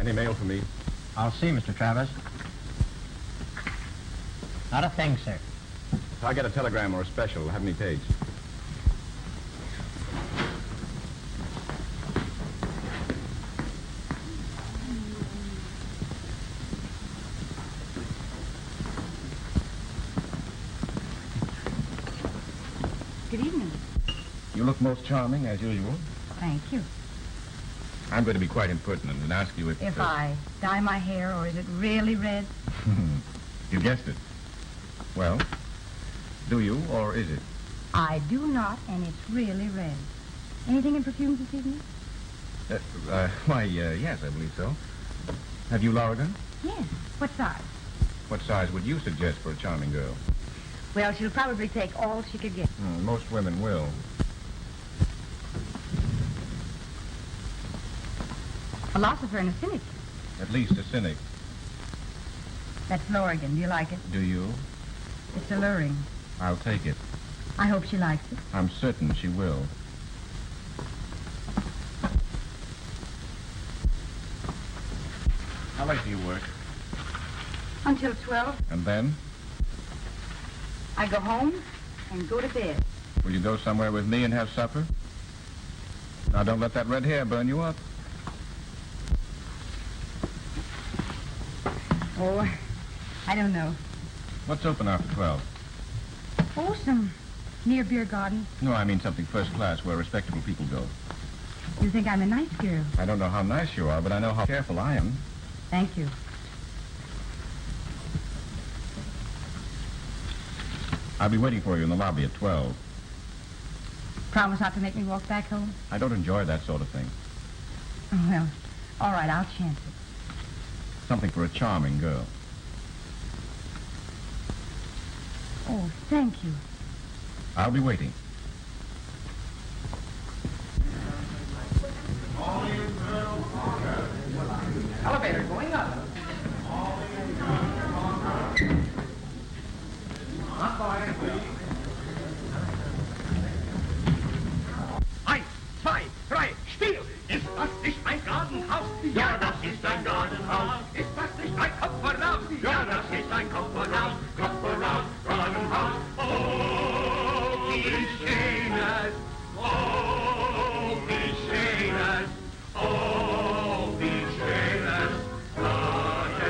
Any mail for me? I'll see, Mr. Travers. Not a thing, sir. If I get a telegram or a special, have me paged. Good evening. You look most charming, as usual. Thank you. I'm going to be quite impertinent and ask you If I dye my hair, or is it really red? You guessed it. Well, do you, or is it? I do not, and it's really red. Anything in perfumes this evening? Yes, I believe so. Have you Lorigan? Yes. What size? What size would you suggest for a charming girl? Well, she'll probably take all she could get. Most women will. Philosopher and a cynic. At least a cynic. That's Lorigan. Do you like it? Do you? It's alluring. I'll take it. I hope she likes it. I'm certain she will. How late do you work? Until 12. And then? I go home and go to bed. Will you go somewhere with me and have supper? Now, don't let that red hair burn you up. Oh, I don't know. What's open after 12? Oh, some near beer garden. No, I mean something first class where respectable people go. You think I'm a nice girl? I don't know how nice you are, but I know how careful I am. Thank you. I'll be waiting for you in the lobby at 12. Promise not to make me walk back home? I don't enjoy that sort of thing. Oh, well, all right, I'll chance it. Something for a charming girl. Oh, thank you. I'll be waiting. Elevator going up. Not going. 1, 2, 3, still! Ist das nicht ein Gartenhaus? Ja, das ist ein Gartenhaus. Ist das nicht ein Kopf voraus? Ja, das ist ein Kopf voraus. Kopf voraus, Gartenhaus. Oh, wie schönes. Oh, wie schönes. Oh, wie schönes Gartenhaus.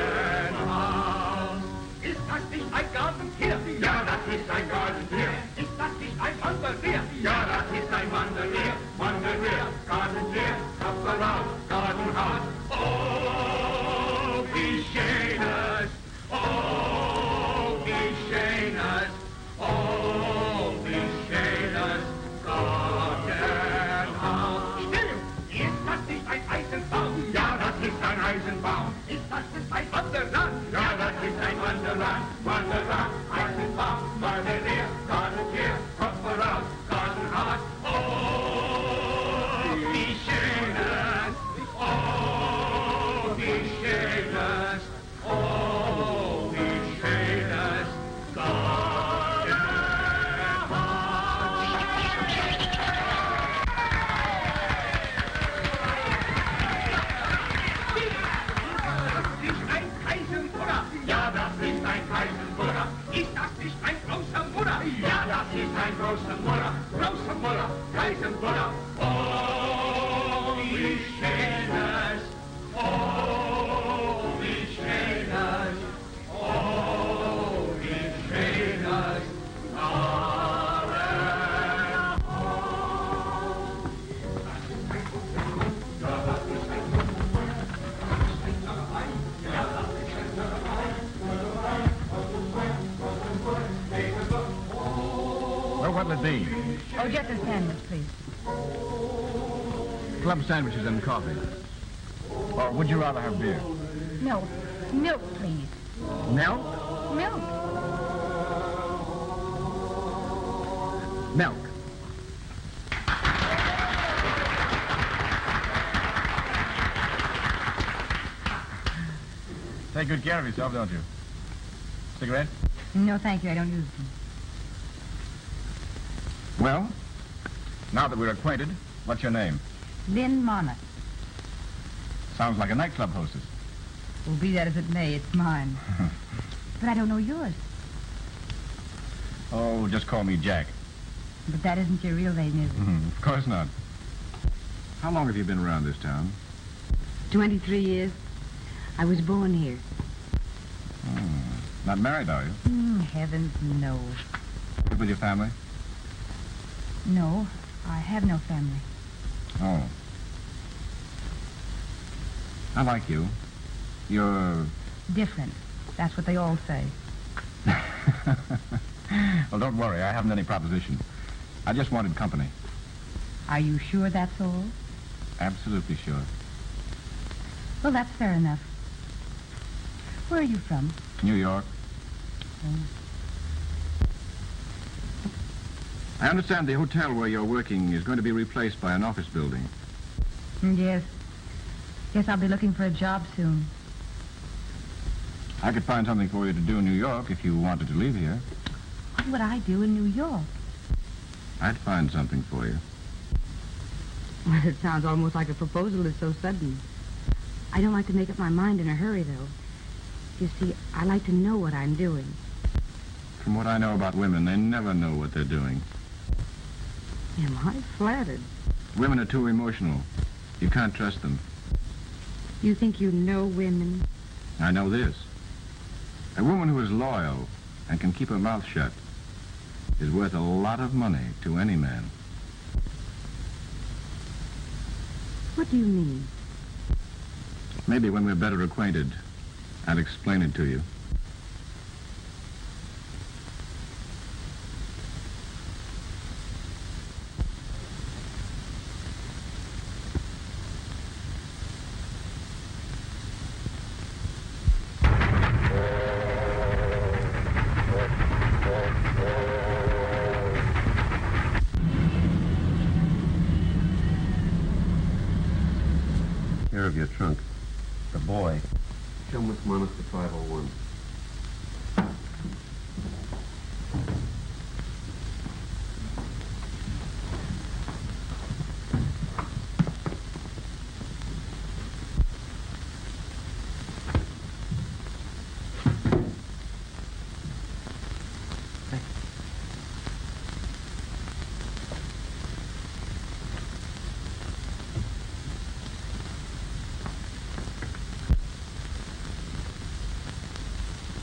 Ist das nicht ein Gartentier? Ja, das ist ein Gartentier. Ist das nicht ein Wandertier? Ja, das ist ein Wandertier. Wandertier, Gartentier, Kopf voraus, Gartenhaus. Oh, wie schönes. Oh, wie schönes. Oh, wie schönes Gartenhaus. Still! Ist das nicht ein Eisenbaum? Ja, das ist ein Eisenbaum. Ist das nicht ein Wanderrad? Ja, das ist ein Wanderrad. Wanderrad, Eisenbaum, Wandertier, Gartentier, Kopf voraus, Gartenhaus. Oh, wie schönes. Oh, wie schönes. Oh, wie schönes Gartenhaus. Das ist ein Kaisenbuddha. Ja, das ist ein Kaisenbuddha. Ist das nicht ein großer Buddha? Ja, das ist ein großer Buddha. Großer Buddha, Kaisenbuddha. Oh, wie schönes. Oh, wie schönes. Oh, wie schönes Well, what'll it be? Oh, just a sandwich, please. Club sandwiches and coffee. Or would you rather have beer? Milk. Milk, please. Milk? Milk. Milk. Take good care of yourself, don't you? Cigarette? No, thank you. I don't use them. Well, now that we're acquainted, what's your name? Lynn Monith. Sounds like a nightclub hostess. Well, be that as it may, it's mine. But I don't know yours. Oh, just call me Jack. But that isn't your real name, is it? Of course not. How long have you been around this town? 23 years. I was born here. Not married, are you? Heavens, no. Live with your family? No, I have no family. Oh. I like you. You're... Different. That's what they all say. Well, don't worry. I haven't any proposition. I just wanted company. Are you sure that's all? Absolutely sure. Well, that's fair enough. Where are you from? New York. I understand the hotel where you're working is going to be replaced by an office building. Yes. Guess I'll be looking for a job soon. I could find something for you to do in New York if you wanted to leave here. What would I do in New York? I'd find something for you. Well, it sounds almost like a proposal is so sudden. I don't like to make up my mind in a hurry, though. You see, I like to know what I'm doing. From what I know about women, they never know what they're doing. Am I flattered? Women are too emotional. You can't trust them. You think you know women? I know this. A woman who is loyal and can keep her mouth shut is worth a lot of money to any man. What do you mean? Maybe when we're better acquainted, I'll explain it to you. Care of your trunk. The boy. Show Miss Monith to 501.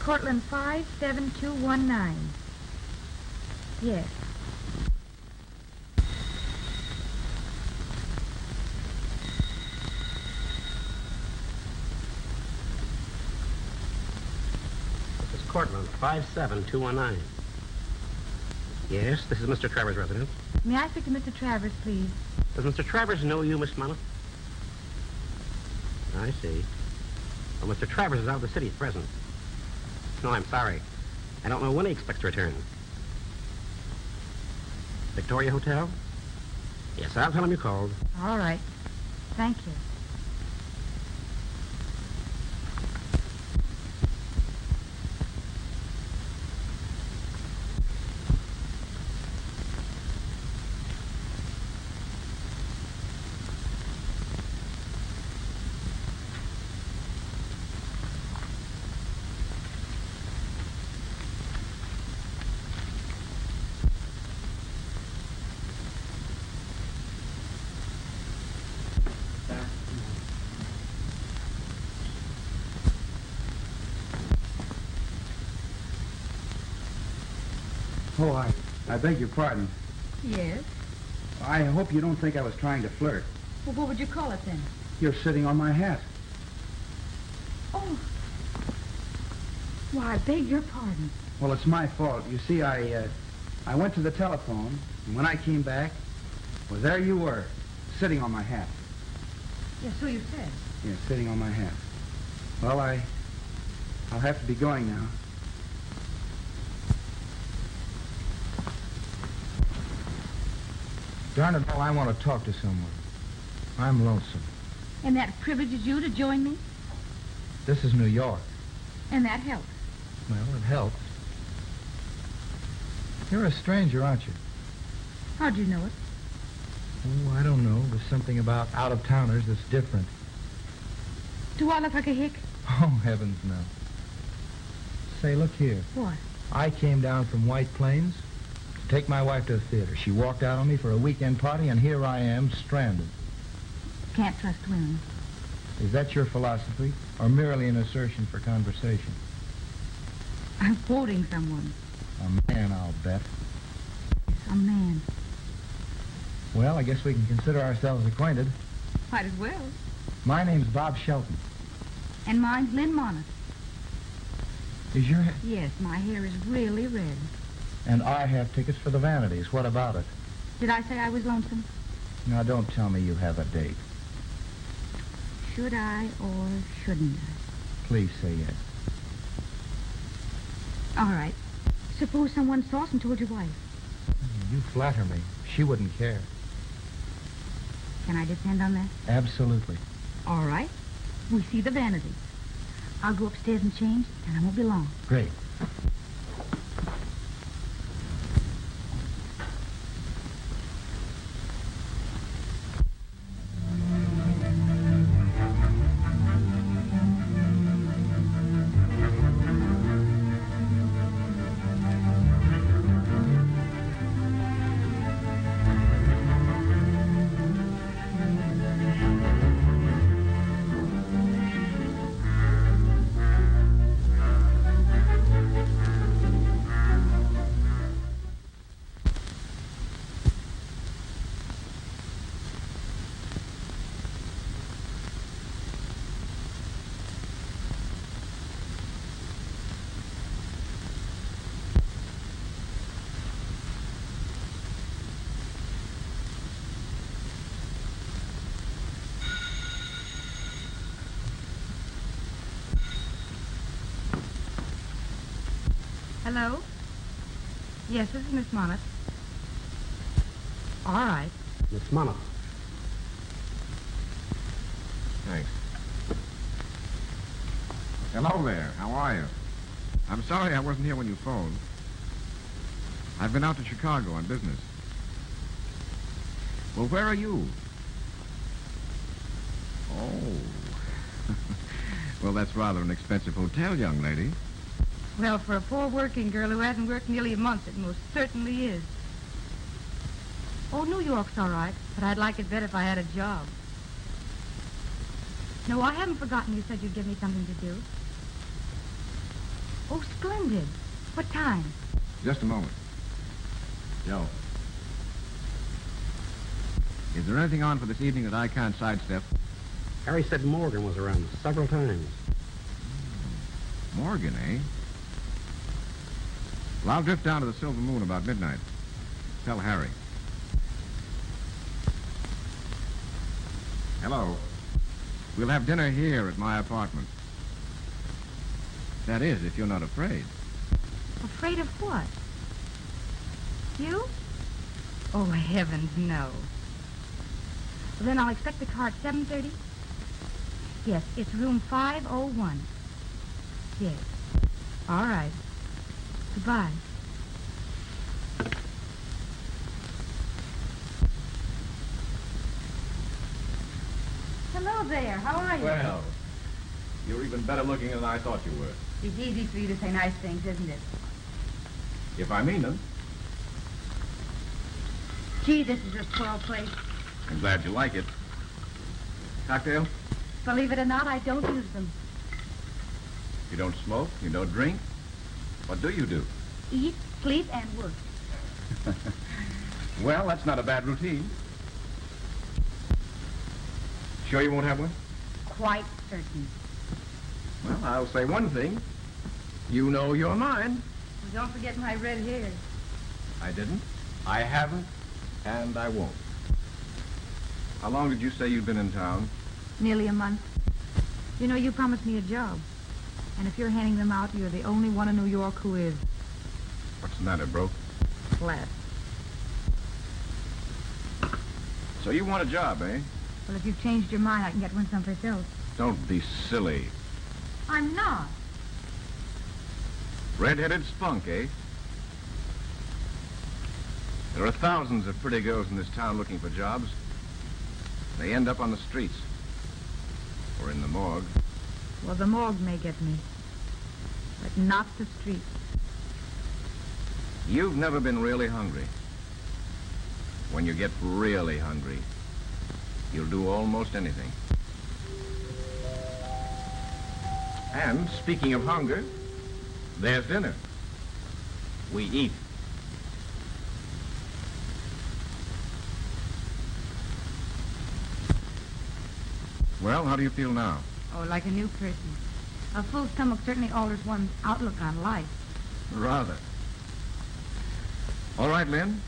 Cortland 57219. Yes. This is Cortland 57219. Yes, this is Mr. Travers' residence. May I speak to Mr. Travers, please? Does Mr. Travers know you, Miss Monith? I see. Well, Mr. Travers is out of the city at present. No, I'm sorry. I don't know when he expects to return. Victoria Hotel? Yes, I'll tell him you called. All right. Thank you. Oh, I beg your pardon. Yes? I hope you don't think I was trying to flirt. Well, what would you call it then? You're sitting on my hat. Oh. Why, I beg your pardon. Well, it's my fault. You see, I went to the telephone, and when I came back, well, there you were, sitting on my hat. Yes, so you said. Yeah, sitting on my hat. Well, I'll have to be going now. Darn it all, I want to talk to someone. I'm lonesome. And that privileges you to join me? This is New York. And that helps. Well, it helps. You're a stranger, aren't you? How'd you know it? Oh, I don't know. There's something about out-of-towners that's different. Do I look like a hick? Oh, heavens, no. Say, look here. What? I came down from White Plains to take my wife to the theater. She walked out on me for a weekend party, and here I am, stranded. Can't trust women. Is that your philosophy, or merely an assertion for conversation? I'm quoting someone. A man, I'll bet. Yes, a man. Well, I guess we can consider ourselves acquainted. Might as well. My name's Bob Shelton. And mine's Lynn Monith. Is your... Yes, my hair is really red. And I have tickets for the Vanities. What about it? Did I say I was lonesome? Now, don't tell me you have a date. Should I or shouldn't I? Please say yes. All right. Suppose someone saw us and told your wife. You flatter me. She wouldn't care. Can I depend on that? Absolutely. All right. We see the Vanities. I'll go upstairs and change, and I won't be long. Great. Hello? Yes, this is Miss Monith. All right. Miss Monith. Thanks. Hello there. How are you? I'm sorry I wasn't here when you phoned. I've been out to Chicago on business. Well, where are you? Oh. Well, that's rather an expensive hotel, young lady. Well, for a poor working girl who hasn't worked nearly a month, it most certainly is. Oh, New York's all right, but I'd like it better if I had a job. No, I haven't forgotten you said you'd give me something to do. Oh, splendid. What time? Just a moment. Joe. Is there anything on for this evening that I can't sidestep? Harry said Morgan was around several times. Morgan, eh? Well, I'll drift down to the Silver Moon about midnight. Tell Harry. Hello. We'll have dinner here at my apartment. That is, if you're not afraid. Afraid of what? You? Oh, heavens, no. Well, then I'll expect the car at 7:30? Yes, it's room 501. Yes. All right. Goodbye. Hello there. How are you? Well, you're even better looking than I thought you were. It's easy for you to say nice things, isn't it? If I mean them. Gee, this is a swell place. I'm glad you like it. Cocktail? Believe it or not, I don't use them. You don't smoke? You don't drink? What do you do? Eat, sleep, and work. Well, that's not a bad routine. Sure you won't have one? Quite certain. Well, I'll say one thing. You know you're mine. Well, don't forget my red hair. I didn't. I haven't. And I won't. How long did you say you'd been in town? Nearly a month. You know, you promised me a job. And if you're handing them out, you're the only one in New York who is. What's the matter, bro? Flat. So you want a job, eh? Well, if you've changed your mind, I can get one someplace else. Don't be silly. I'm not. Red-headed spunk, eh? There are thousands of pretty girls in this town looking for jobs. They end up on the streets. Or in the morgue. Well, the morgue may get me, but not the street. You've never been really hungry. When you get really hungry, you'll do almost anything. And speaking of hunger, there's dinner. We eat. Well, how do you feel now? Oh, like a new person. A full stomach certainly alters one's outlook on life. Rather. All right, Lynn.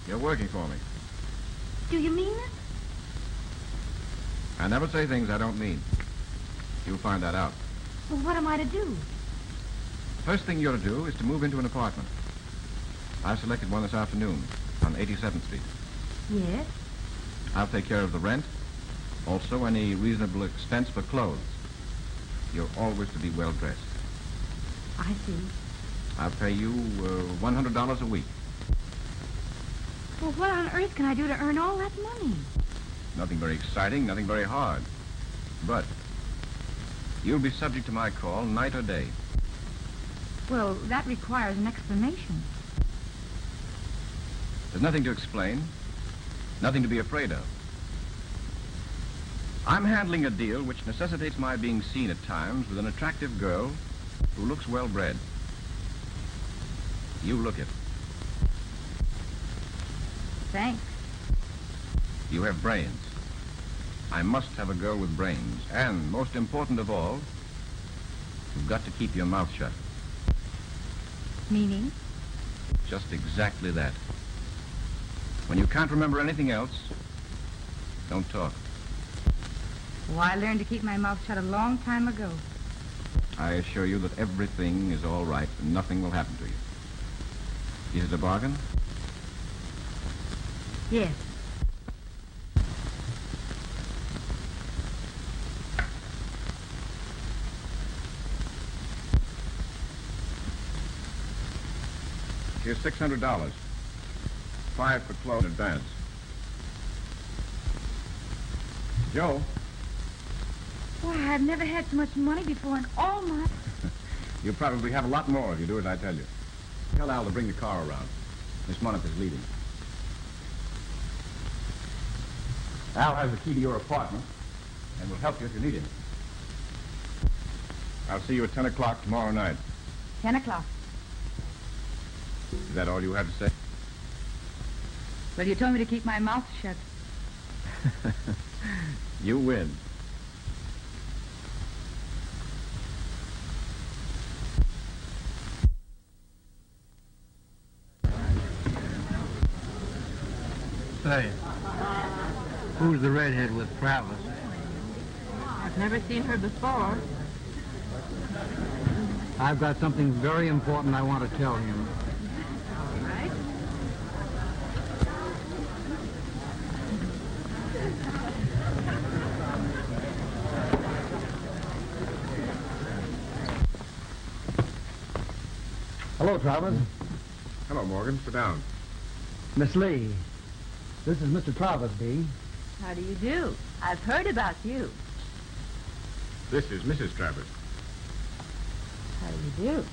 You're working for me. Do you mean it? I never say things I don't mean. You'll find that out. Well, what am I to do? First thing you're to do is to move into an apartment. I selected one this afternoon on 87th Street. Yes? I'll take care of the rent. Also, any reasonable expense for clothes. You're always to be well dressed. I see. I'll pay you $100 a week. Well, what on earth can I do to earn all that money? Nothing very exciting, nothing very hard. But you'll be subject to my call night or day. Well, that requires an explanation. There's nothing to explain, nothing to be afraid of. I'm handling a deal which necessitates my being seen at times with an attractive girl who looks well-bred. You look it. Thanks. You have brains. I must have a girl with brains. And, most important of all, you've got to keep your mouth shut. Meaning? Just exactly that. When you can't remember anything else, don't talk. Well, I learned to keep my mouth shut a long time ago. I assure you that everything is all right and nothing will happen to you. Is it a bargain? Yes. Here's $600. 5 for clothes in advance. Joe? Why, I've never had so much money before in all my... You'll probably have a lot more if you do as I tell you. Tell Al to bring the car around. Miss Monith is leaving. Al has the key to your apartment and will help you if you need him. I'll see you at 10 o'clock tomorrow night. 10 o'clock. Is that all you have to say? Well, you told me to keep my mouth shut. You win. Say, who's the redhead with Travers? I've never seen her before. I've got something very important I want to tell him. All right. Hello, Travers. Hello, Morgan. Sit down. Miss Lee, this is Mr. Travers, B. How do you do? I've heard about you. This is Mrs. Travers. How do you do?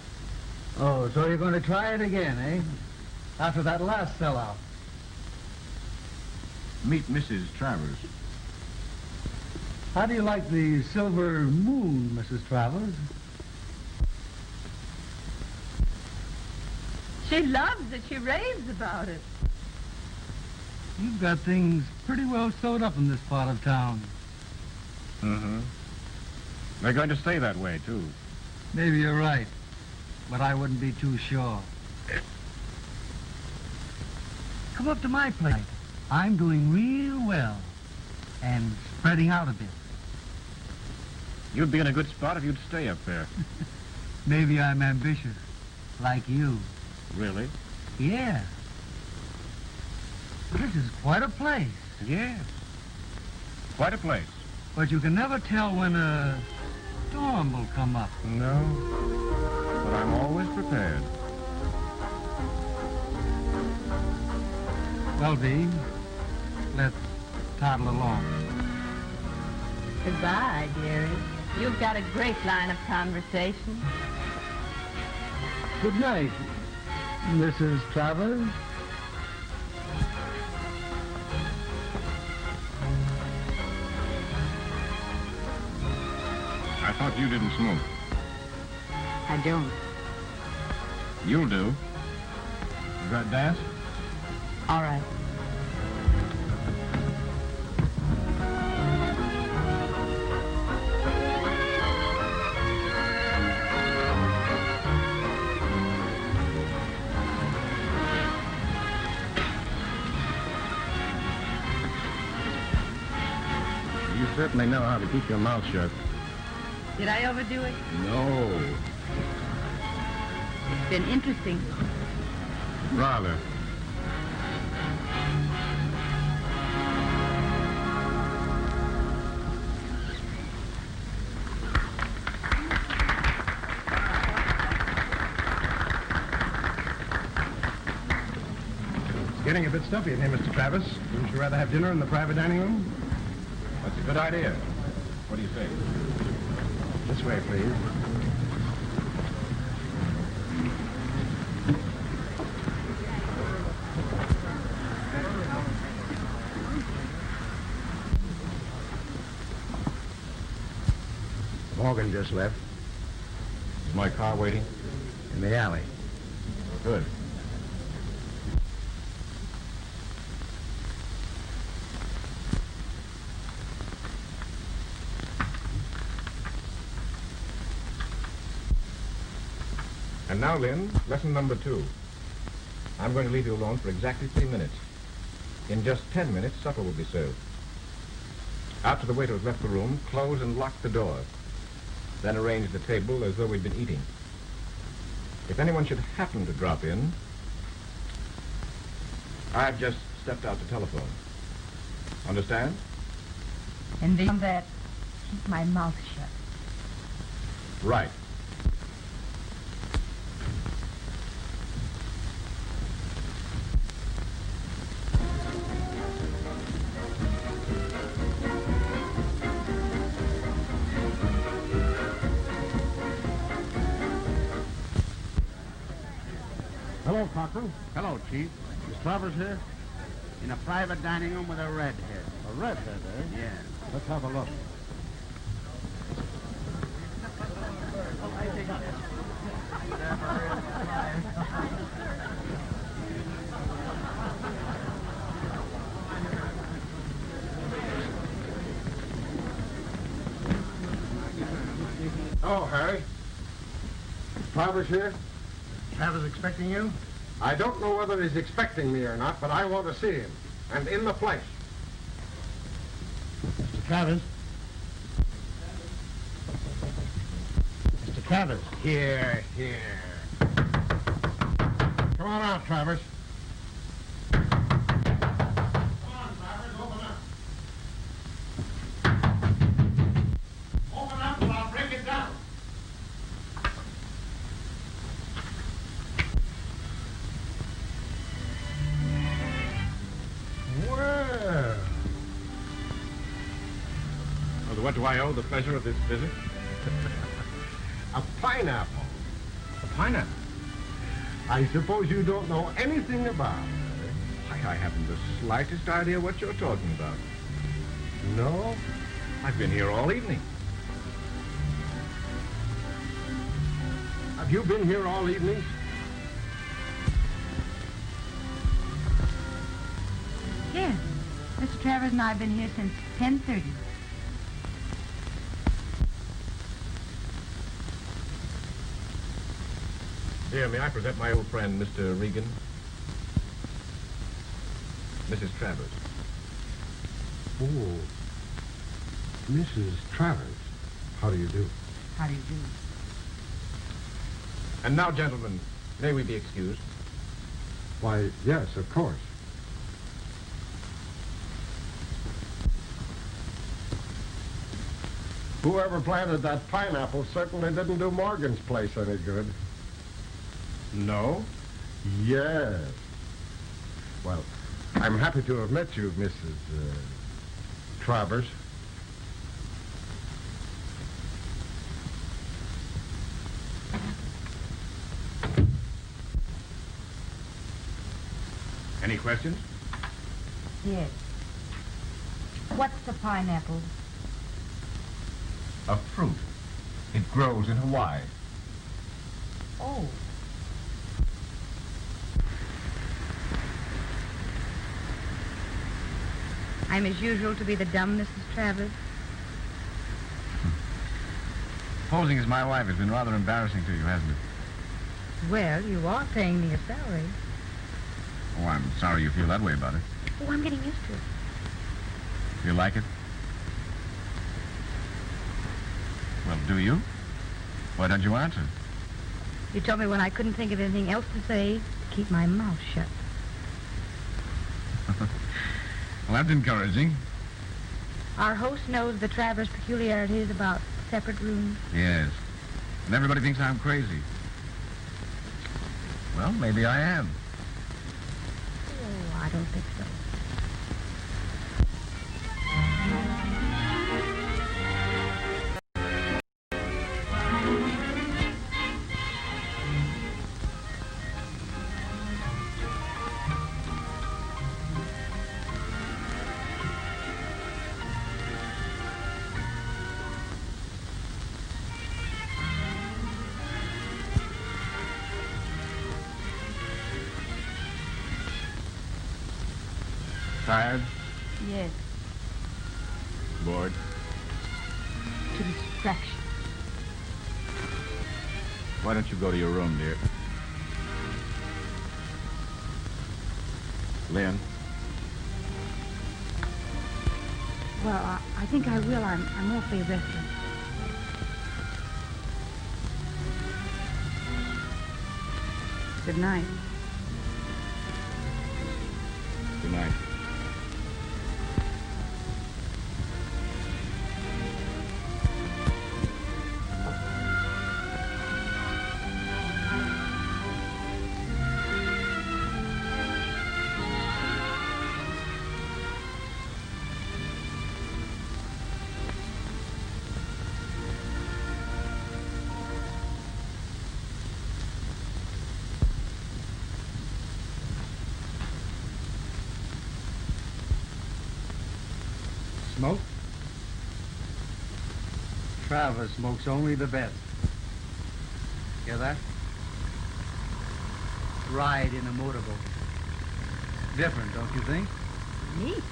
Oh, so you're going to try it again, eh? After that last sellout. Meet Mrs. Travers. How do you like the silver moon, Mrs. Travers? She loves it. She raves about it. You've got things pretty well sewed up in this part of town. Mm-hmm. They're going to stay that way, too. Maybe you're right, but I wouldn't be too sure. Come up to my place. I'm doing real well and spreading out a bit. You'd be in a good spot if you'd stay up there. Maybe I'm ambitious, like you. Really? Yeah. This is quite a place. Yes. Quite a place. But you can never tell when a storm will come up. No. But I'm always prepared. Well, V, let's toddle along. Goodbye, dearie. You've got a great line of conversation. Good night, Mrs. Travers. I thought you didn't smoke. I don't. You'll do. You got gas? All right. You certainly know how to keep your mouth shut. Did I overdo it? No. It's been interesting. Rather. It's getting a bit stuffy in here, Mr. Travis. Wouldn't you rather have dinner in the private dining room? That's a good idea. What do you say? This way, please. Morgan just left. Is my car waiting? In the alley. Good. And now, Lynn, lesson number 2. I'm going to leave you alone for exactly 3 minutes. In just 10 minutes, supper will be served. After the waiter has left the room, close and lock the door. Then arrange the table as though we'd been eating. If anyone should happen to drop in, I've just stepped out to telephone. Understand? And beyond that, keep my mouth shut. Right. Hello, Corcoran. Hello, Chief. Is Travers here? In a private dining room with a redhead. A redhead, eh? Yeah. Let's have a look. Oh, Harry. Travers here? Travers expecting you? I don't know whether he's expecting me or not, but I want to see him. And in the flesh. Mr. Travers? Mr. Travers? Here. Come on out, Travers. Open up and I'll break it down. Well, what do I owe the pleasure of this visit? A pineapple. A pineapple. I suppose you don't know anything about it. I haven't the slightest idea what you're talking about. No? I've been here all evening. Have you been here all evening? Yes. Mr. Travers and I have been here since 10:30. Dear, may I present my old friend, Mr. Regan? Mrs. Travers. Oh, Mrs. Travers. How do you do? How do you do? And now, gentlemen, may we be excused? Why, yes, of course. Whoever planted that pineapple certainly didn't do Morgan's place any good. No. Yes. Well, I'm happy to have met you, Mrs. Travers. Any questions? Yes. What's the pineapple? A fruit. It grows in Hawaii. Oh. I'm as usual to be the dumb Mrs. Travers. Posing as my wife has been rather embarrassing to you, hasn't it? Well, you are paying me a salary. Oh, I'm sorry you feel that way about it. Oh, I'm getting used to it. You like it? Well, do you? Why don't you answer? You told me when I couldn't think of anything else to say, to keep my mouth shut. Well, that's encouraging. Our host knows the Travers peculiarities about separate rooms. Yes. And everybody thinks I'm crazy. Well, maybe I am. Oh, I don't think so. Tired? Yes, Bored? to distraction. Why don't you go to your room, dear? Lynn? Well, I think I will. I'm awfully restless. Good night. Good night. Smoke? Travers smokes only the best. Hear that? Ride in a motorboat. Different, don't you think? Neat.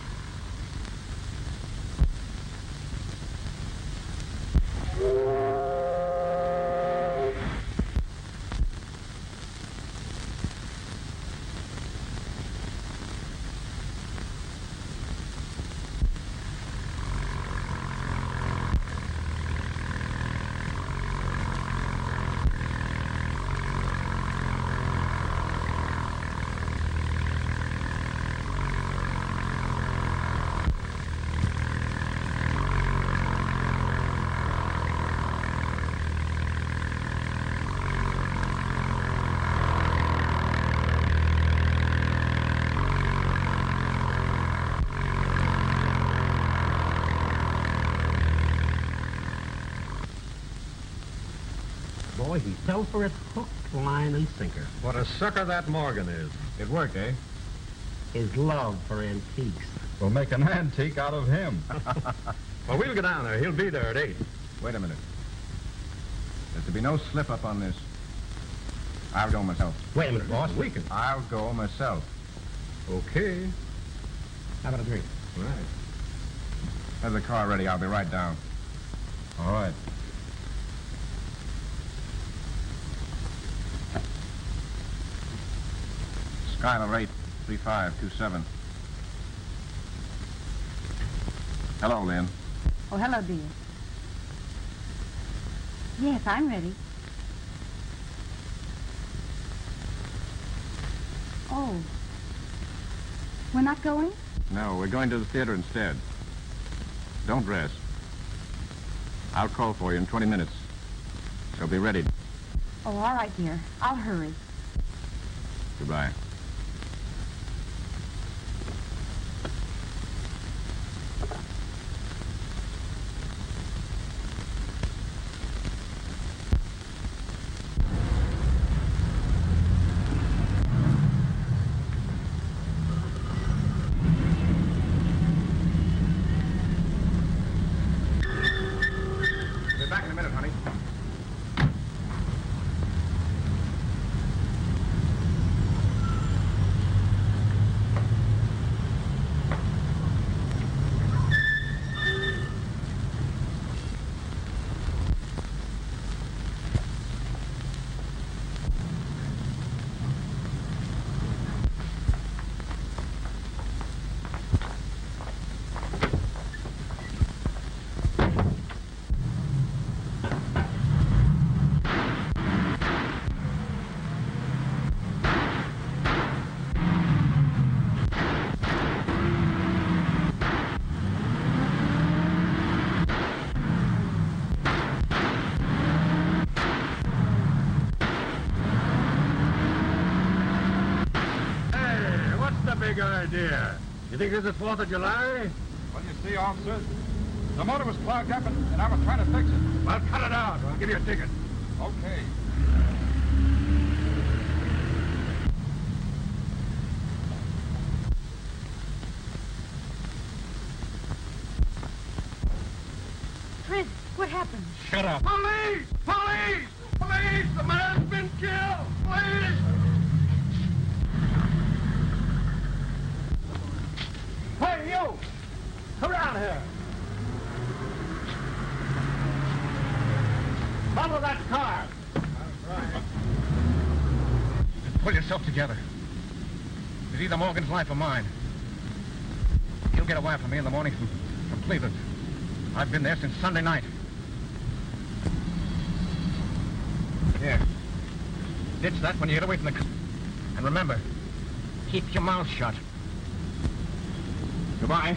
Boy, he fell for it hook, line, and sinker. What a sucker that Morgan is. It worked, eh? His love for antiques. We'll make an antique out of him. Well, we'll go down there. He'll be there at 8. Wait a minute. There's to be no slip-up on this. I'll go myself. Wait a minute, boss. We can. I'll go myself. Okay. How about a drink? Right. Have the car ready. I'll be right down. All right. Skylar rate 3527. Hello, Lynn. Oh, hello, dear. Yes, I'm ready. Oh. We're not going? No, we're going to the theater instead. Don't dress. I'll call for you in 20 minutes. So be ready. Oh, all right, dear. I'll hurry. Goodbye. Big idea. You think this is 4th of July? Well, you see, officer, the motor was clogged up and I was trying to fix it. Well, cut it out. I'll give you a ticket. Okay. Trent, what happened? Shut up. Police! Police! Police! The man's been killed! Police! Hey, you! Come around here! Follow that car! Pull yourself together. It's either Morgan's life or mine. He'll get a wire from me in the morning from Cleveland. I've been there since Sunday night. Here. Ditch that when you get away from the... And remember, keep your mouth shut. Goodbye.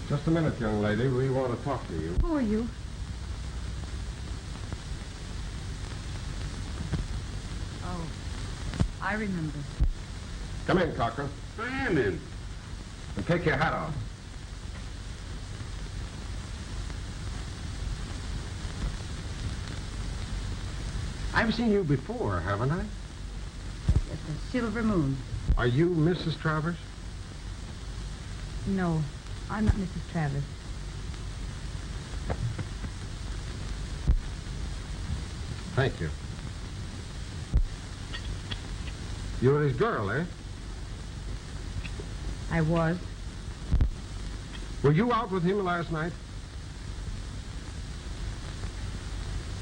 Just a minute, young lady. We want to talk to you. Who are you? Oh, I remember. Come in, Corcoran. I am in. And take your hat off. I've seen you before, haven't I? It's a silver moon. Are you Mrs. Travers? No, I'm not Mrs. Travers. Thank you. You were his girl, eh? I was. Were you out with him last night?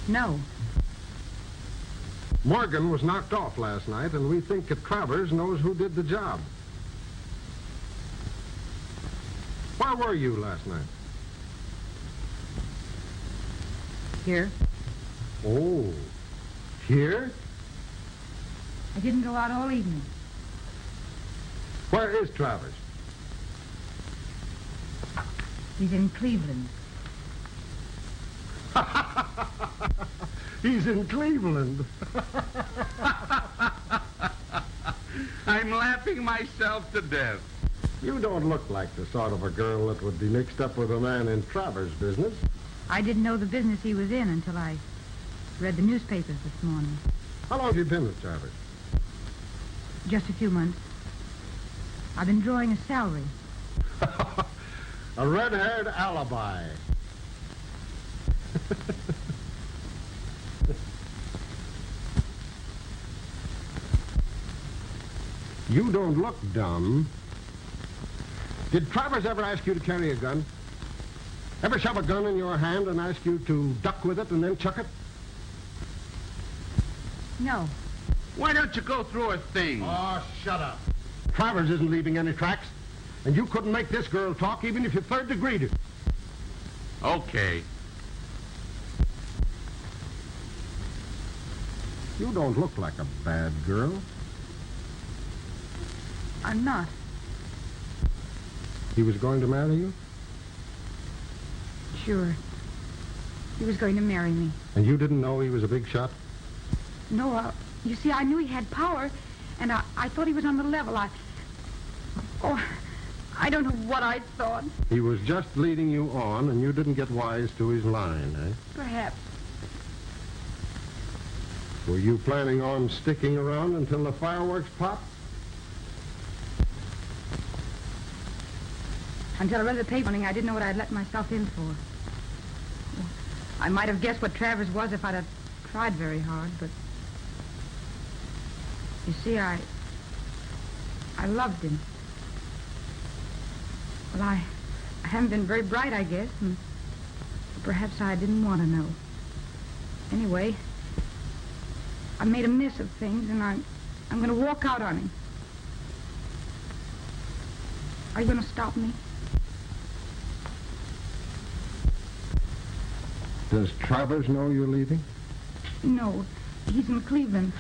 No. Morgan was knocked off last night, and we think that Travers knows who did the job. Where were you last night? Here. Oh, here? I didn't go out all evening. Where is Travers? He's in Cleveland. He's in Cleveland. I'm laughing myself to death. You don't look like the sort of a girl that would be mixed up with a man in Travers' business. I didn't know the business he was in until I read the newspapers this morning. How long have you been with Travers? Just a few months. I've been drawing a salary. A red-haired alibi. You don't look dumb. Did Travers ever ask you to carry a gun? Ever shove a gun in your hand and ask you to duck with it and then chuck it? No. Why don't you go through a thing? Oh, shut up. Travers isn't leaving any tracks, and you couldn't make this girl talk even if you third degreed her. Okay. You don't look like a bad girl. I'm not. He was going to marry you? Sure. He was going to marry me. And you didn't know he was a big shot? No, you see, I knew he had power, and I thought he was on the level. I don't know what I thought. He was just leading you on, and you didn't get wise to his line, eh? Perhaps. Were you planning on sticking around until the fireworks pop? Until I read the paper, I didn't know what I'd let myself in for. I might have guessed what Travers was if I'd have tried very hard, but... You see, I loved him. Well, I haven't been very bright, I guess, and perhaps I didn't want to know. Anyway, I made a mess of things, and I'm going to walk out on him. Are you going to stop me? Does Travers know you're leaving? No, he's in Cleveland.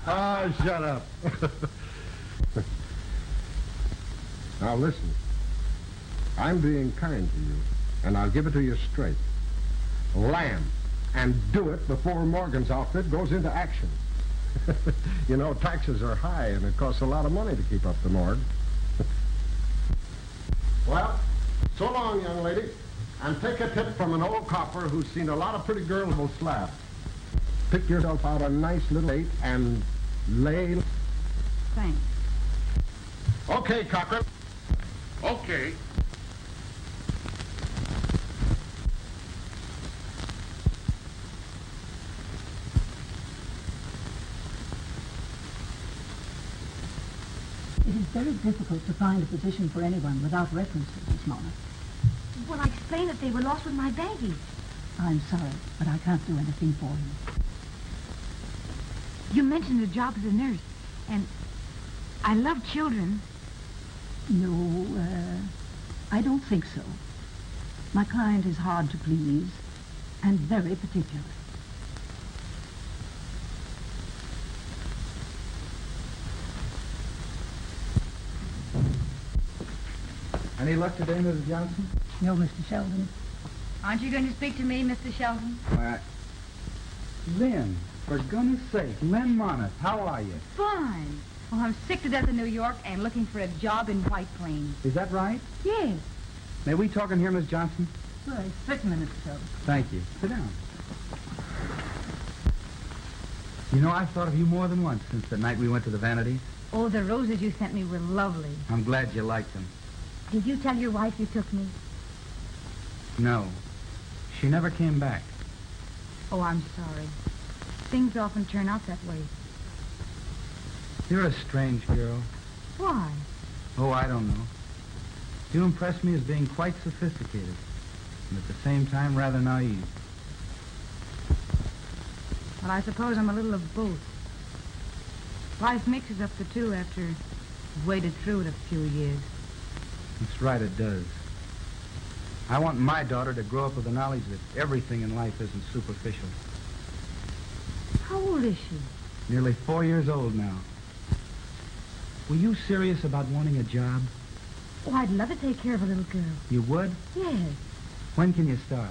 Ah, shut up. Now, listen. I'm being kind to you, and I'll give it to you straight. Land, and do it before Morgan's outfit goes into action. You know, taxes are high, and it costs a lot of money to keep up the morgue. Well, so long, young lady. And take a tip from an old copper who's seen a lot of pretty girls will slap. Pick yourself out a nice little date and lay... Thanks. Okay, Cochran. Okay. It is very difficult to find a position for anyone without references, Miss Monith. Well, I explained that they were lost with my baggage. I'm sorry, but I can't do anything for you. You mentioned a job as a nurse, and I love children. No, I don't think so. My client is hard to please and very particular. Any luck today, Mrs. Johnson? No, Mr. Sheldon. Aren't you going to speak to me, Mr. Shelton? Lynn, for goodness sake, Lynn Monith, how are you? Fine. Oh, I'm sick to death of New York and looking for a job in White Plains. Is that right? Yes. May we talk in here, Miss Johnson? Well, certainly, Mr. Sheldon. Thank you. Sit down. You know, I've thought of you more than once since the night we went to the Vanities. Oh, the roses you sent me were lovely. I'm glad you liked them. Did you tell your wife you took me? No. She never came back. Oh, I'm sorry. Things often turn out that way. You're a strange girl. Why? Oh, I don't know. You impress me as being quite sophisticated, and at the same time rather naive. Well, I suppose I'm a little of both. Life mixes up the two after you've waded through it a few years. That's right, it does. I want my daughter to grow up with the knowledge that everything in life isn't superficial. How old is she? Nearly 4 years old now. Were you serious about wanting a job? Oh, I'd love to take care of a little girl. You would? Yes. When can you start?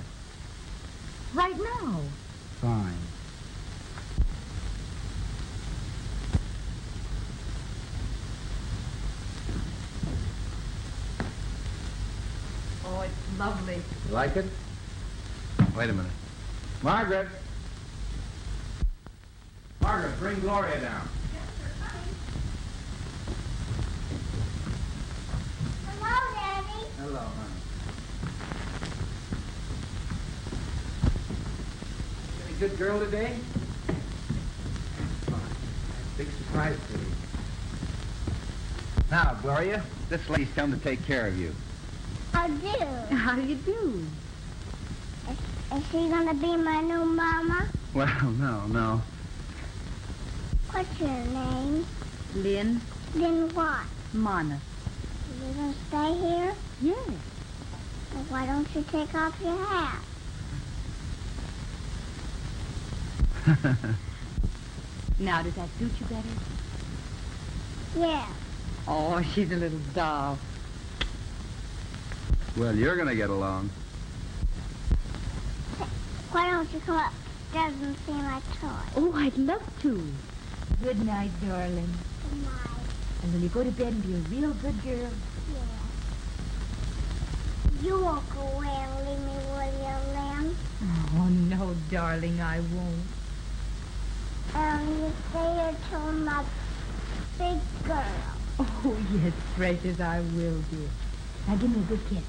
Right now. Fine. Oh, it's lovely. You like it? Wait a minute. Margaret! Margaret, bring Gloria down. Hello, Daddy. Hello, honey. Any good girl today? Big surprise for you. Now, Gloria, this lady's come to take care of you. I do. How do you do? Is she gonna be my new mama? Well, no. What's your name? Lynn Then what? Monith. You gonna stay here? Yes. Well, why don't you take off your hat? Now, does that suit you better? Yeah. Oh, she's a little doll. Well, you're going to get along. Why don't you come up? Doesn't seem like toy. Oh, I'd love to. Good night, darling. Good night. And when you go to bed and be a real good girl. Yeah. You won't go away and leave me, will you, Lynn? Oh, no, darling, I won't. You stay here till I'm a big girl. Oh, yes, precious, I will, dear. Now, give me a good kiss.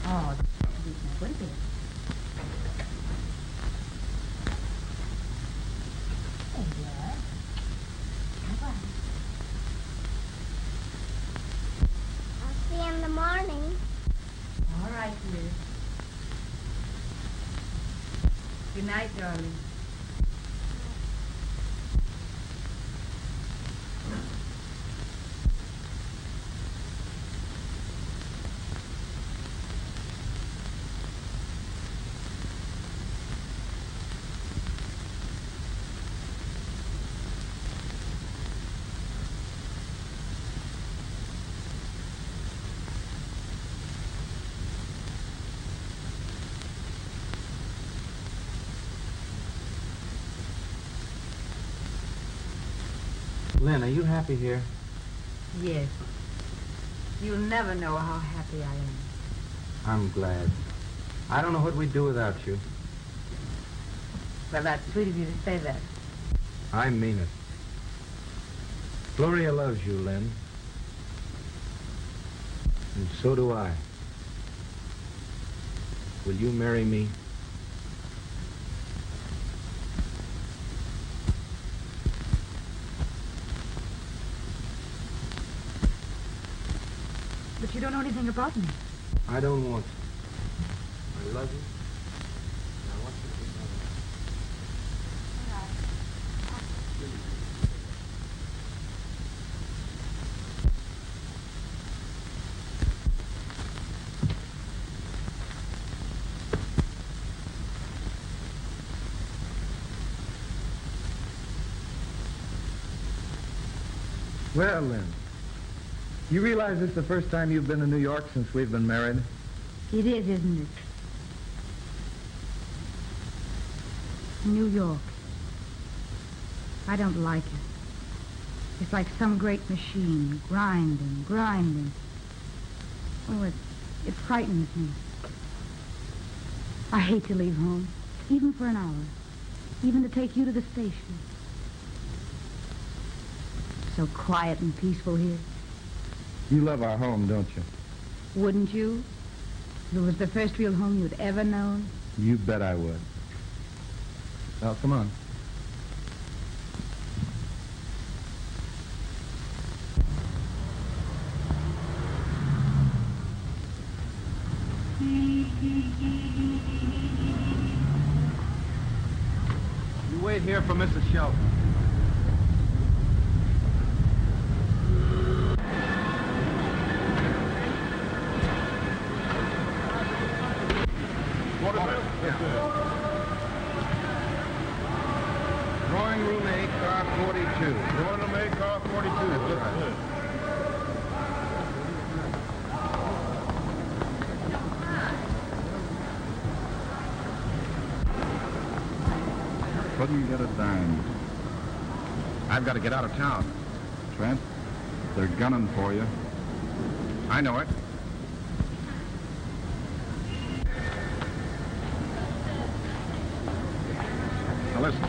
Oh, sweet. Now, go to bed. There you are. Bye-bye. I'll see you in the morning. All right, dear. Good night, darling. Lynn, are you happy here? Yes. You'll never know how happy I am. I'm glad. I don't know what we'd do without you. Well, that's sweet of you to say that. I mean it. Gloria loves you, Lynn. And so do I. Will you marry me? But you don't know anything about me. I don't want to. I love you. And I want you to be my wife. Well, Lynn, you realize this is the first time you've been in New York since we've been married? It is, isn't it? New York. I don't like it. It's like some great machine, grinding, grinding. Oh, it frightens me. I hate to leave home, even for an hour, even to take you to the station. So quiet and peaceful here. You love our home, don't you? Wouldn't you? If it was the first real home you'd ever known. You bet I would. Well, come on. You wait here for Mrs. Shelton. Drawing room A, car 42. Drawing room A, car 42. That's right. Couldn't get a dime. I've got to get out of town. Trent, they're gunning for you. I know it. Now listen.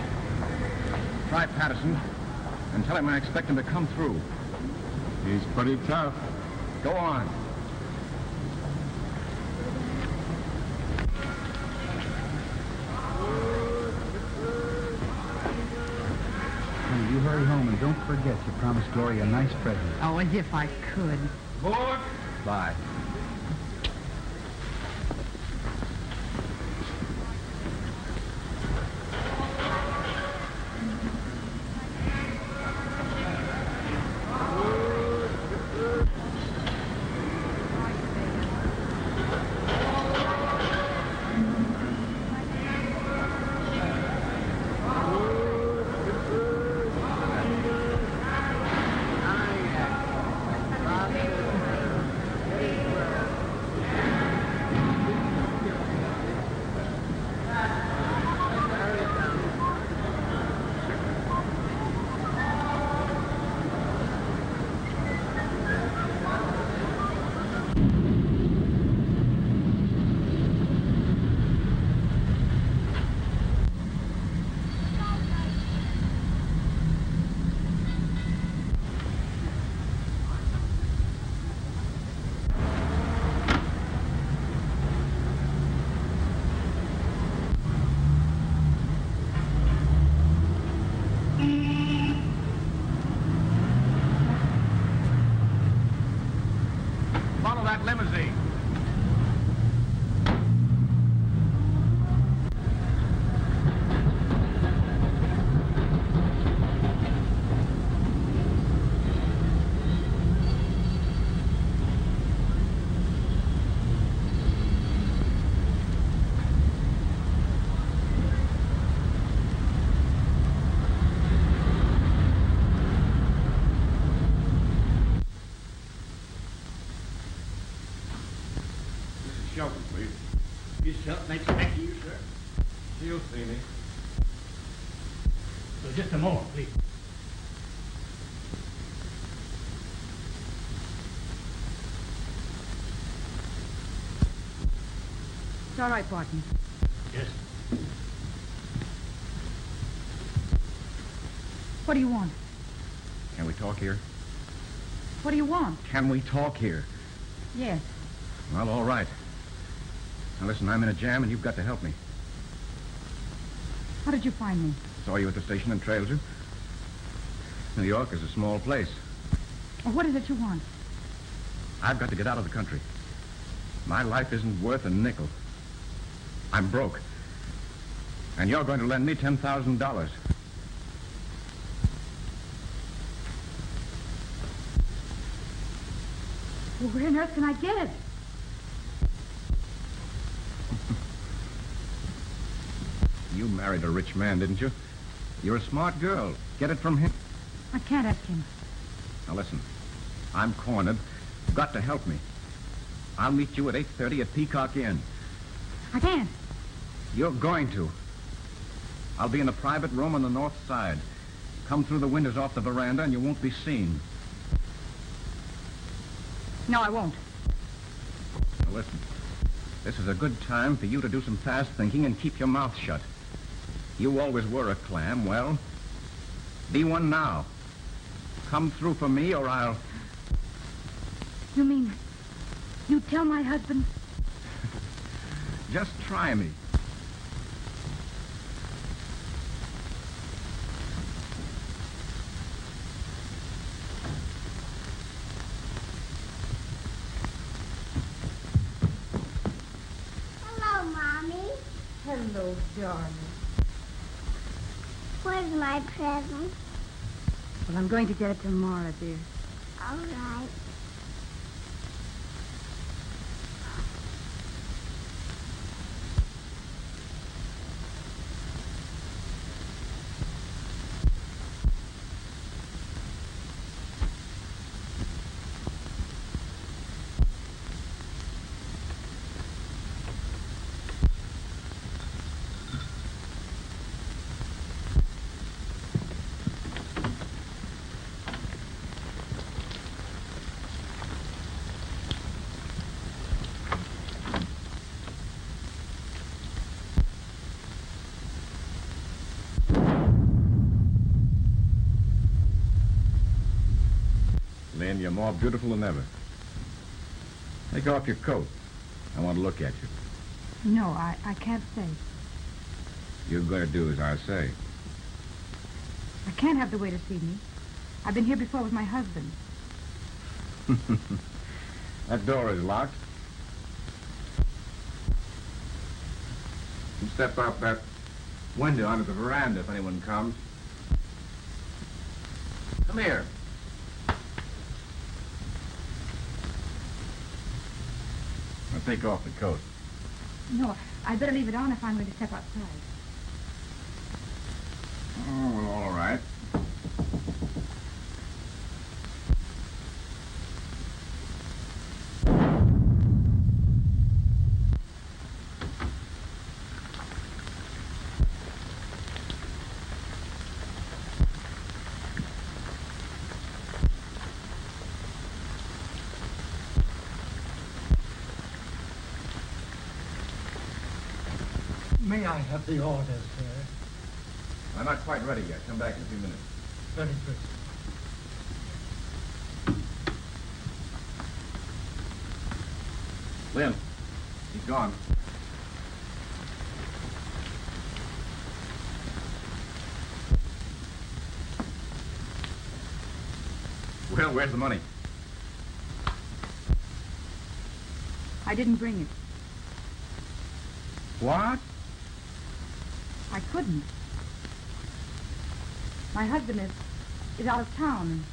Try Patterson and tell him I expect him to come through. He's pretty tough. Go on. You hurry home and don't forget you promised Gloria a nice present. Oh, as if I could. Board. Bye. Follow that limousine. Shelton, please. Miss Shelton, expecting you, sir. You'll see me. So just a moment, please. It's all right, Barton. Yes. What do you want? Can we talk here? What do you want? Can we talk here? Yes. Well, all right. Now, listen, I'm in a jam, and you've got to help me. How did you find me? Saw you at the station and trailed you. New York is a small place. Well, what is it you want? I've got to get out of the country. My life isn't worth a nickel. I'm broke. And you're going to lend me $10,000. Well, where on earth can I get it? You married a rich man, didn't you? You're a smart girl. Get it from him. I can't ask him. Now, listen. I'm cornered. You've got to help me. I'll meet you at 8:30 at Peacock Inn. I can't. You're going to. I'll be in a private room on the north side. Come through the windows off the veranda and you won't be seen. No, I won't. Now, listen. This is a good time for you to do some fast thinking and keep your mouth shut. You always were a clam. Well, be one now. Come through for me or I'll... You mean you tell my husband? Just try me. Hello, Mommy. Hello, darling. Where's my present? Well, I'm going to get it tomorrow, dear. All right. Lynn, you're more beautiful than ever. Take off your coat. I want to look at you. No, I can't stay. You're going to do as I say. I can't have the waiter see me. I've been here before with my husband. That door is locked. You step out that window onto the veranda if anyone comes. Come here. Now take off the coat. No, I'd better leave it on if I'm going to step outside. Oh, well, all right. May I have the orders, sir? I'm not quite ready yet. Come back in a few minutes. Very good. Lynn, he's gone. Well, where's the money? I didn't bring it. What? I couldn't. My husband is out of town.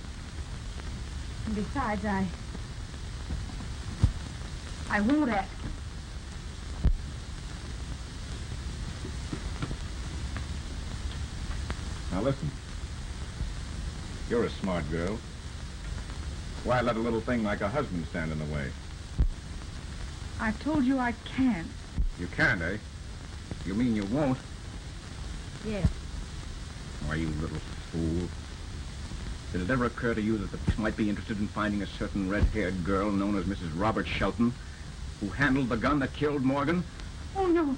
And besides, I won't ask. Now listen. You're a smart girl. Why let a little thing like a husband stand in the way? I've told you I can't. You can't, eh? You mean you won't? Yes. Why, you little fool. Did it ever occur to you that the police might be interested in finding a certain red-haired girl known as Mrs. Robert Shelton, who handled the gun that killed Morgan? Oh, no.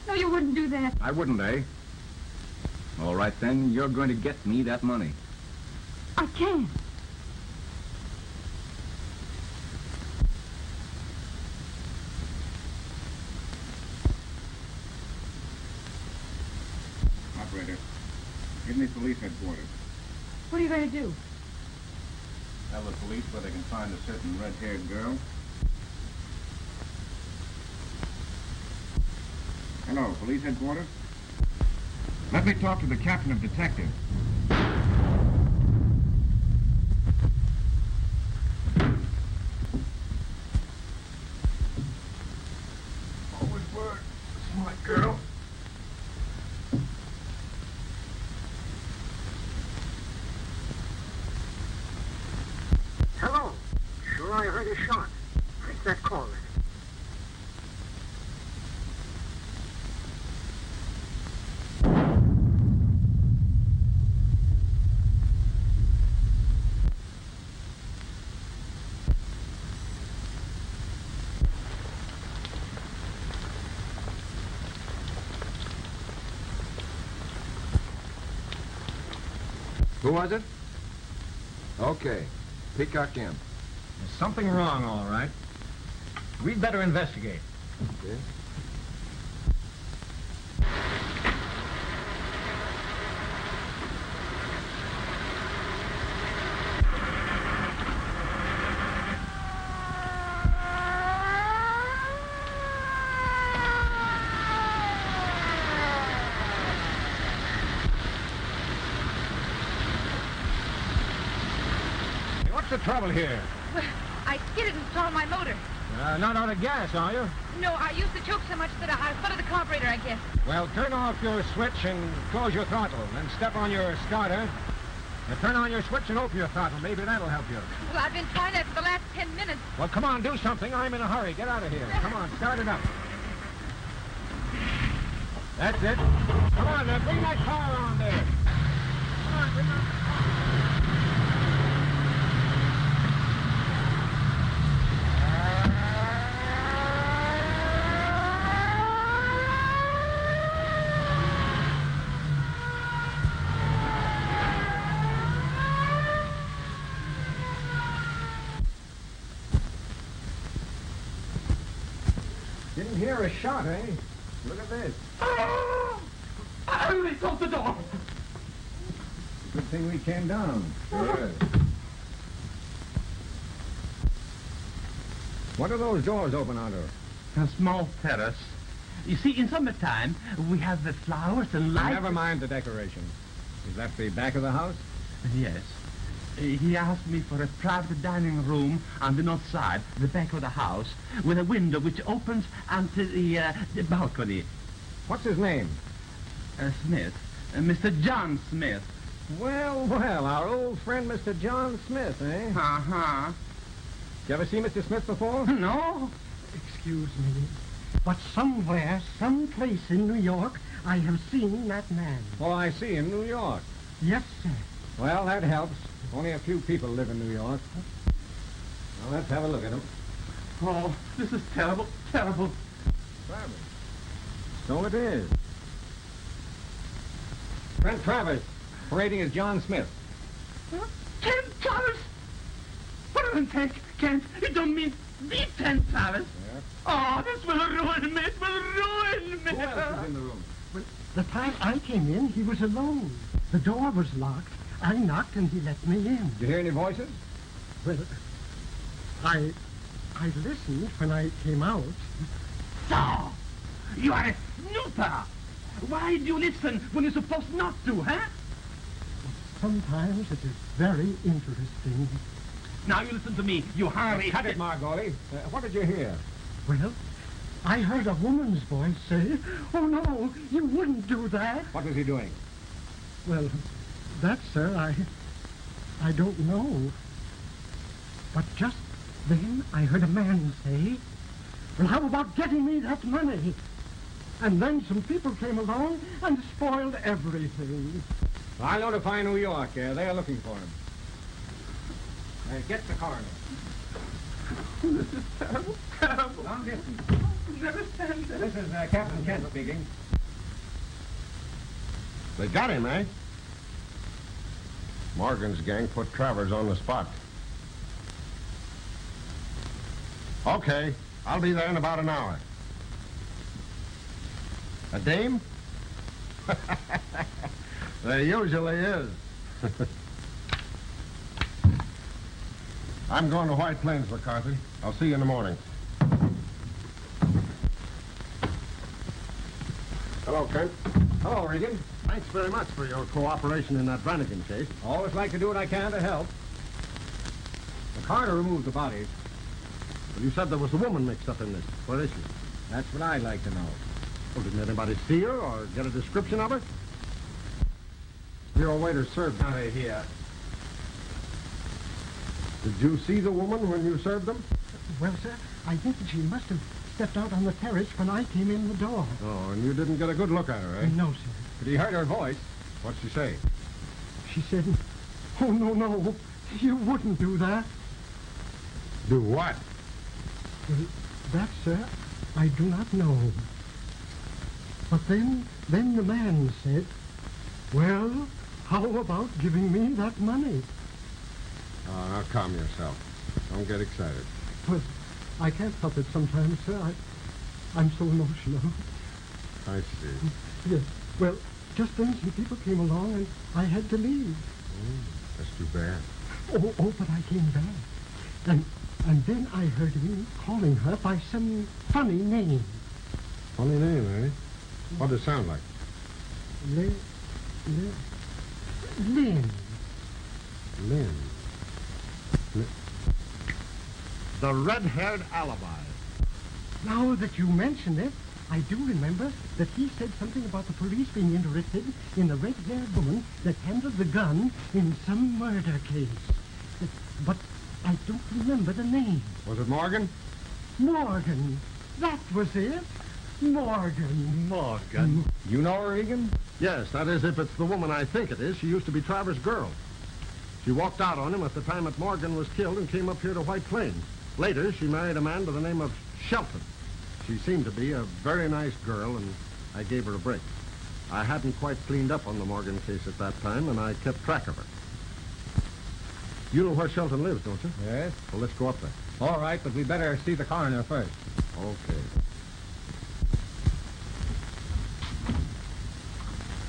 No, you wouldn't do that. I wouldn't, eh? All right, then, you're going to get me that money. I can't. Operator, give me police headquarters. What are you going to do? Tell the police where they can find a certain red-haired girl. Hello, police headquarters? Let me talk to the captain of detectives. Always were a smart girl. Hello. Sure I heard a shot. Take that call then. Who was it? Okay. Peacock in. There's something wrong, all right. We'd better investigate. Okay. What's the trouble here? Well, I skidded and stalled my motor. Not out of gas, are you? No, I used the choke so much that I flooded the carburetor, I guess. Well, turn off your switch and close your throttle. Then step on your starter. Now turn on your switch and open your throttle. Maybe that'll help you. Well, I've been trying that for the last 10 minutes. Well, come on, do something. I'm in a hurry. Get out of here. Come on, start it up. That's it. Come on, now, bring that car on there. Come on, bring on. Didn't hear a shot, eh? Look at this. Henri, close the door. Good thing we came down. Yes. What are those doors open out of? A small terrace. You see, in summertime, we have the flowers and lights. Never mind the decoration. Is that the back of the house? Yes. He asked me for a private dining room on the north side, the back of the house, with a window which opens onto the balcony. What's his name? Smith. Mr. John Smith. Well, well, our old friend Mr. John Smith, eh? Uh-huh. You ever see Mr. Smith before? No. Excuse me, but somewhere, someplace in New York, I have seen that man. Oh, I see, in New York. Yes, sir. Well, that helps. Only a few people live in New York. Well, let's have a look at him. Oh, this is terrible, terrible. Travers. So it is. Trent Travers, parading as John Smith. Huh? Trent Travers? What do you think, Kent? You don't mean the Trent Travers? Yeah. Oh, this will ruin me. It will ruin me. Who else is in the room? Well, the time I came in, he was alone. The door was locked. I knocked and he let me in. Did you hear any voices? Well, I listened when I came out. So, you are a snooper. Why do you listen when you're supposed not to, huh? Sometimes it is very interesting. Now you listen to me, you Henri. Cut it, Margoli. What did you hear? Well, I heard a woman's voice say, "Oh, no, you wouldn't do that." What was he doing? Well, that, sir, I don't know. But just then I heard a man say, "Well, how about getting me that money?" And then some people came along and spoiled everything. I'll notify New York. They are looking for him. Get the coroner. This is terrible, terrible. Now listen. Never stand there. This is Captain Kent speaking. They got him, eh? Morgan's gang put Travers on the spot. Okay, I'll be there in about an hour. A dame? There usually is. I'm going to White Plains, McCarthy. I'll see you in the morning. Hello, Kent. Hello, Regan. Thanks very much for your cooperation in that Brannigan case. Always like to do what I can to help. The coroner removed the bodies. Well, you said there was a woman mixed up in this. Where is she? That's what I'd like to know. Well, didn't anybody see her or get a description of her? Your waiter served down here. Did you see the woman when you served them? Well, sir, I think that she must have stepped out on the terrace when I came in the door. Oh, and you didn't get a good look at her, eh? No, sir. But he heard her voice. What'd she say? She said, "Oh, no, you wouldn't do that." Do what? Well, that, sir, I do not know. But then the man said, "Well, how about giving me that money?" Oh, now calm yourself. Don't get excited. Well, I can't help it sometimes, sir. I'm so emotional. I see. Yes. Well, just then some people came along and I had to leave. That's too bad. Oh, but I came back. And then I heard him calling her by some funny name. Funny name, eh? What does it sound like? Lynn. Lynn. The red-haired alibi. Now that you mention it, I do remember that he said something about the police being interested in the red-haired woman that handled the gun in some murder case. But I don't remember the name. Was it Morgan? Morgan. That was it. Morgan. You know her, Regan? Yes, that is, if it's the woman I think it is. She used to be Travers' girl. She walked out on him at the time that Morgan was killed and came up here to White Plains. Later, she married a man by the name of Shelton. She seemed to be a very nice girl, and I gave her a break. I hadn't quite cleaned up on the Morgan case at that time, and I kept track of her. You know where Shelton lives, don't you? Yes. Well, let's go up there. All right, but we better see the coroner first. Okay.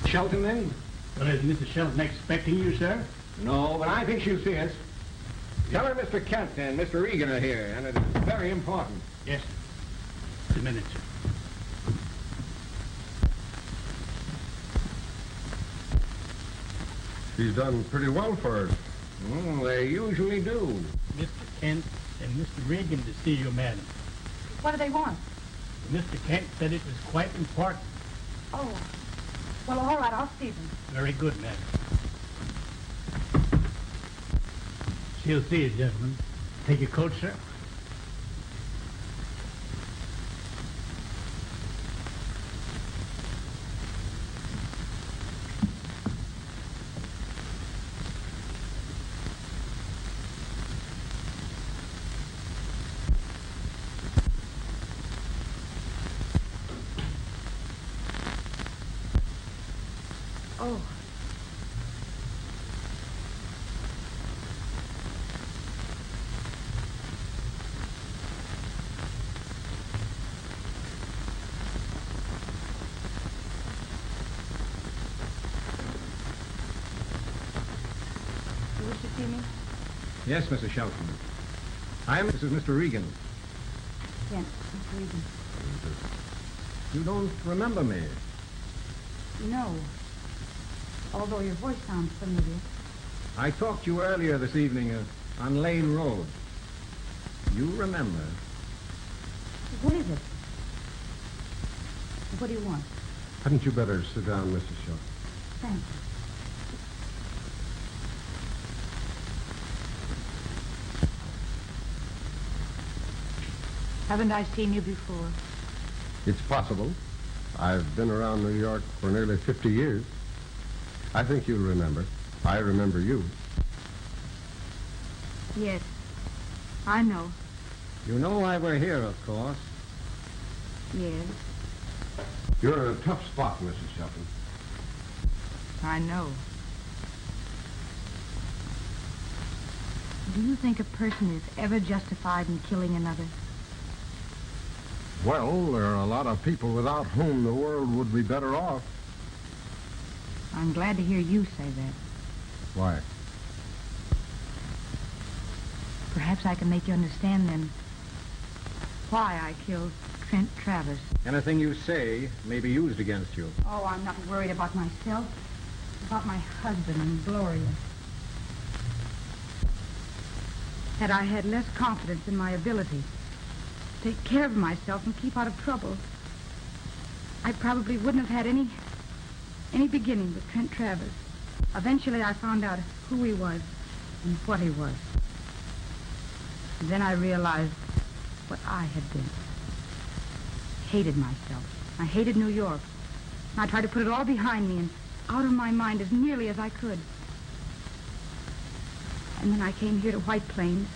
Shelton, then? Well, is Mrs. Shelton expecting you, sir? No, but I think she'll see us. Tell her Mr. Kent and Mr. Regan are here, and it is very important. Yes, sir. Just a minute, sir. She's done pretty well for her. They usually do. Mr. Kent and Mr. Regan to see you, madam. What do they want? Mr. Kent said it was quite important. Oh, well, all right, I'll see them. Very good, madam. She'll see you, gentlemen. Take your coat, sir. Oh, Yes, Mrs. Shelton. This is Mr. Regan. Yes, Mr. Regan. You don't remember me. No. Although your voice sounds familiar. I talked to you earlier this evening on Lane Road. You remember. What is it? What do you want? Hadn't you better sit down, Mrs. Shelton? Thank you. Haven't I seen you before? It's possible. I've been around New York for nearly 50 years. I think you'll remember. I remember you. Yes, I know. You know why we're here, of course. Yes, You're in a tough spot, Mrs. Shelton. I know. Do you think a person is ever justified in killing another? Well, there are a lot of people without whom the world would be better off. I'm glad to hear you say that. Why? Perhaps I can make you understand then why I killed Trent Travers. Anything you say may be used against you. Oh, I'm not worried about myself. About my husband and Gloria. Had I had less confidence in my ability to take care of myself and keep out of trouble, I probably wouldn't have had any beginning with Trent Travers. Eventually I found out who he was and what he was. And then I realized what I had been. Hated myself. I hated New York. And I tried to put it all behind me and out of my mind as nearly as I could. And then I came here to White Plains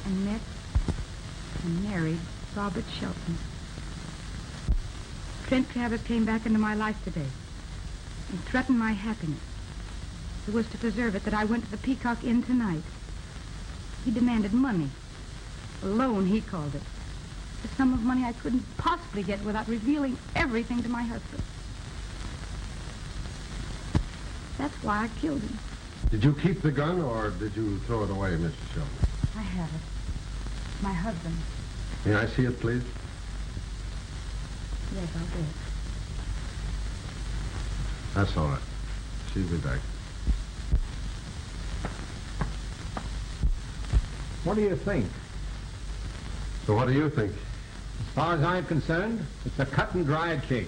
and met and married Robert Shelton. Trent Travers came back into my life today and threatened my happiness. It was to preserve it that I went to the Peacock Inn tonight. He demanded money. A loan, he called it. A sum of money I couldn't possibly get without revealing everything to my husband. That's why I killed him. Did you keep the gun, or did you throw it away, Mrs. Shelton? I have it. My husband. May I see it, please? Yes, I'll do it. That's all right. She'll be back. What do you think? So what do you think? As far as I'm concerned, it's a cut and dried case.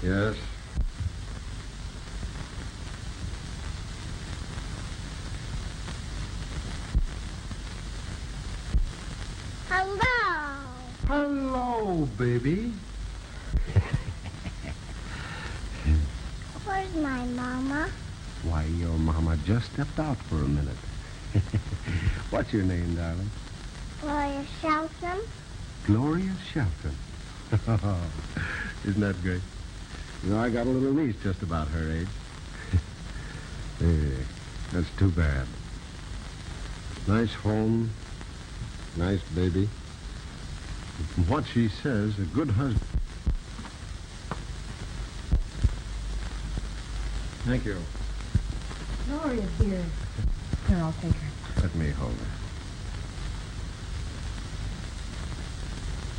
Yes. Hello. Hello, baby. Where's my mama? Why, your mama just stepped out for a minute. What's your name, darling? Gloria Shelton. Gloria Shelton. Isn't that great? You know, I got a little niece just about her age. Hey, that's too bad. Nice home, nice baby. And from what she says, a good husband. Thank you. Gloria's here. Here, I'll take her. Let me hold her.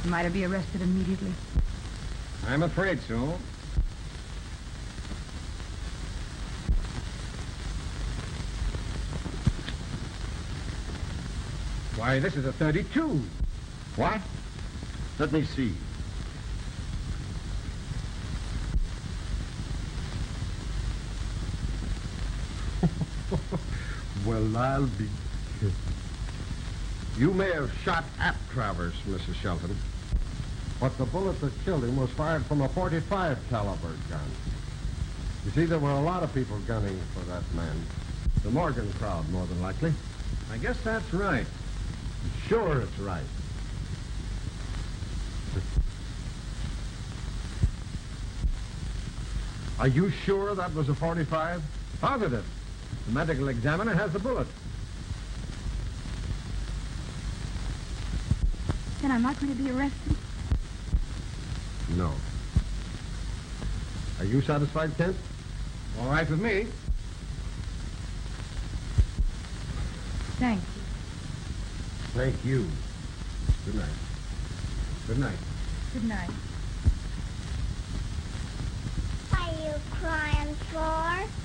Might I be arrested immediately? I'm afraid so. Why, this is a 32. What? Let me see. Well, I'll be... You may have shot at Travers, Mrs. Shelton, but the bullet that killed him was fired from a .45 caliber gun. You see, there were a lot of people gunning for that man. The Morgan crowd, more than likely. I guess that's right. Sure, it's right. Are you sure that was a .45? Positive. The medical examiner has the bullet. Then I'm not going to be arrested. No. Are you satisfied, Kent? All right with me. Thank you. Thank you. Good night. Good night. Good night. What are you crying for?